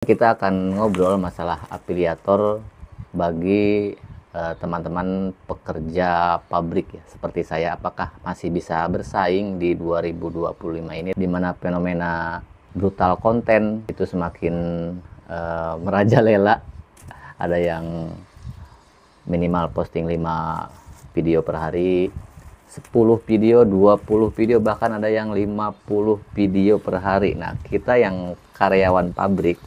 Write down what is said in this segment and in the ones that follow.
Kita akan ngobrol masalah afiliator bagi teman-teman pekerja pabrik ya, seperti saya. Apakah masih bisa bersaing di 2025 ini, di mana fenomena brutal konten itu semakin merajalela. Ada yang minimal posting 5 video per hari, 10 video, 20 video, bahkan ada yang 50 video per hari. Nah, kita yang karyawan pabrik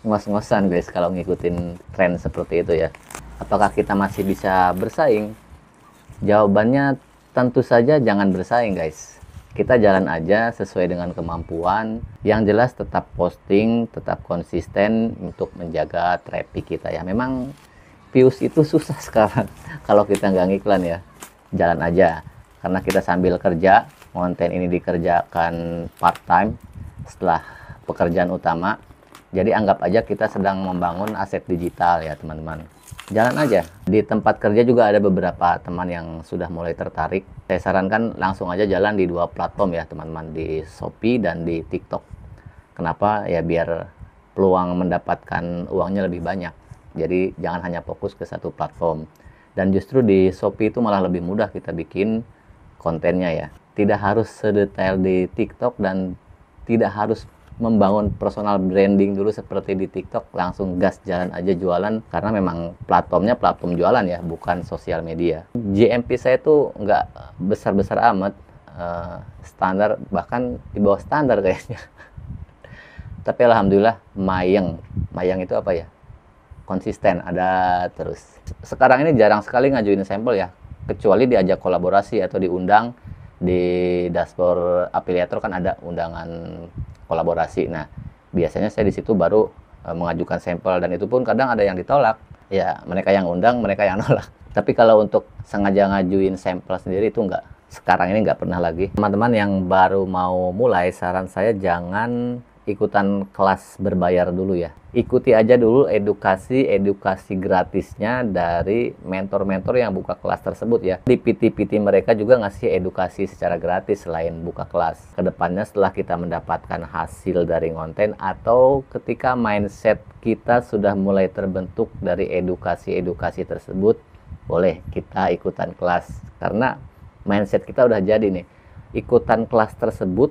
ngos-ngosan guys kalau ngikutin tren seperti itu ya. Apakah kita masih bisa bersaing? Jawabannya tentu saja jangan bersaing guys. Kita jalan aja sesuai dengan kemampuan. Yang jelas tetap posting, tetap konsisten untuk menjaga traffic kita ya. Memang views itu susah sekarang kalau kita nggak ngiklan ya. Jalan aja, karena kita sambil kerja, konten ini dikerjakan part time setelah pekerjaan utama. Jadi anggap aja kita sedang membangun aset digital ya teman-teman. Jalan aja. Di tempat kerja juga ada beberapa teman yang sudah mulai tertarik. Saya sarankan langsung aja jalan di 2 platform ya teman-teman, di Shopee dan di TikTok. Kenapa? Ya biar peluang mendapatkan uangnya lebih banyak. Jadi jangan hanya fokus ke satu platform. Dan justru di Shopee itu malah lebih mudah kita bikin kontennya ya. Tidak harus sedetail di TikTok dan tidak harus membangun personal branding dulu seperti di TikTok. Langsung gas jalan aja jualan, karena memang platformnya platform jualan ya, bukan sosial media. GMP saya tuh nggak besar-besar amat, standar, bahkan di bawah standar kayaknya. Tapi alhamdulillah mayang itu apa ya, konsisten ada terus. Sekarang ini jarang sekali ngajuin sampel ya, kecuali diajak kolaborasi atau diundang. Di dashboard afiliator kan ada undangan kolaborasi. Nah, biasanya saya di situ baru mengajukan sampel, dan itu pun kadang ada yang ditolak. Ya, mereka yang undang, mereka yang nolak. Tapi kalau untuk sengaja ngajuin sampel sendiri itu enggak. Sekarang ini nggak pernah lagi. Teman-teman yang baru mau mulai, saran saya jangan ikutan kelas berbayar dulu ya. Ikuti aja dulu edukasi gratisnya dari mentor-mentor yang buka kelas tersebut ya. Di PT-PT mereka juga ngasih edukasi secara gratis selain buka kelas. Kedepannya setelah kita mendapatkan hasil dari konten, atau ketika mindset kita sudah mulai terbentuk dari edukasi tersebut, boleh kita ikutan kelas. Karena mindset kita udah jadi nih. Ikutan kelas tersebut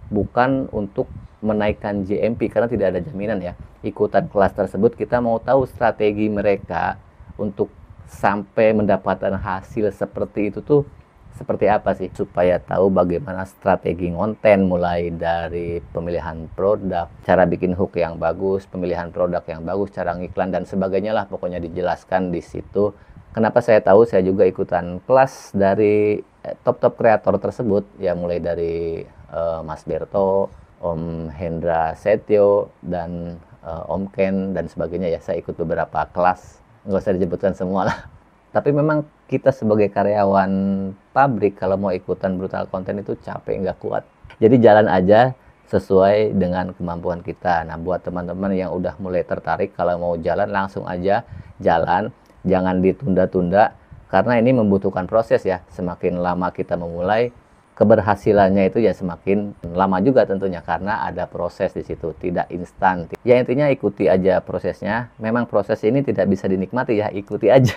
bukan untuk menaikkan JMP, karena tidak ada jaminan ya. Ikutan kelas tersebut kita mau tahu strategi mereka untuk sampai mendapatkan hasil seperti itu tuh seperti apa sih, supaya tahu bagaimana strategi konten, mulai dari pemilihan produk, cara bikin hook yang bagus, pemilihan produk yang bagus, cara ngiklan dan sebagainya lah, pokoknya dijelaskan di situ. Kenapa saya tahu? Saya juga ikutan kelas dari top kreator tersebut ya, mulai dari Mas Berto, Om Hendra Setio, dan Om Ken dan sebagainya ya. Saya ikut beberapa kelas, nggak usah disebutkan semua lah. Tapi memang kita sebagai karyawan pabrik kalau mau ikutan brutal konten itu capek, nggak kuat. Jadi jalan aja sesuai dengan kemampuan kita. Nah, buat teman-teman yang udah mulai tertarik, kalau mau jalan langsung aja jalan, jangan ditunda-tunda, karena ini membutuhkan proses ya. Semakin lama kita memulai, keberhasilannya itu ya semakin lama juga tentunya, karena ada proses di situ, tidak instan. Ya intinya ikuti aja prosesnya. Memang proses ini tidak bisa dinikmati ya, ikuti aja.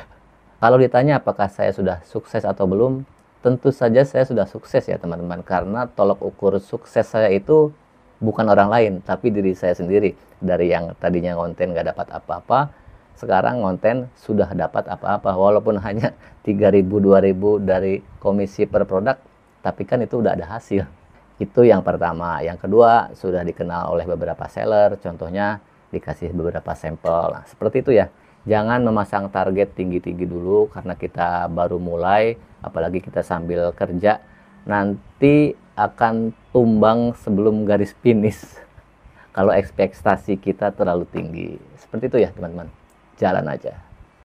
Kalau ditanya apakah saya sudah sukses atau belum, tentu saja saya sudah sukses ya teman-teman, karena tolok ukur sukses saya itu bukan orang lain, tapi diri saya sendiri. Dari yang tadinya konten gak dapat apa-apa, sekarang konten sudah dapat apa-apa, walaupun hanya 3.000 2.000 dari komisi per produk, tapi kan itu udah ada hasil. Itu yang pertama. Yang kedua, sudah dikenal oleh beberapa seller, contohnya dikasih beberapa sampel. Nah, seperti itu ya. Jangan memasang target tinggi-tinggi dulu, karena kita baru mulai, apalagi kita sambil kerja, nanti akan tumbang sebelum garis finish kalau ekspektasi kita terlalu tinggi. Seperti itu ya teman-teman. Jalan aja.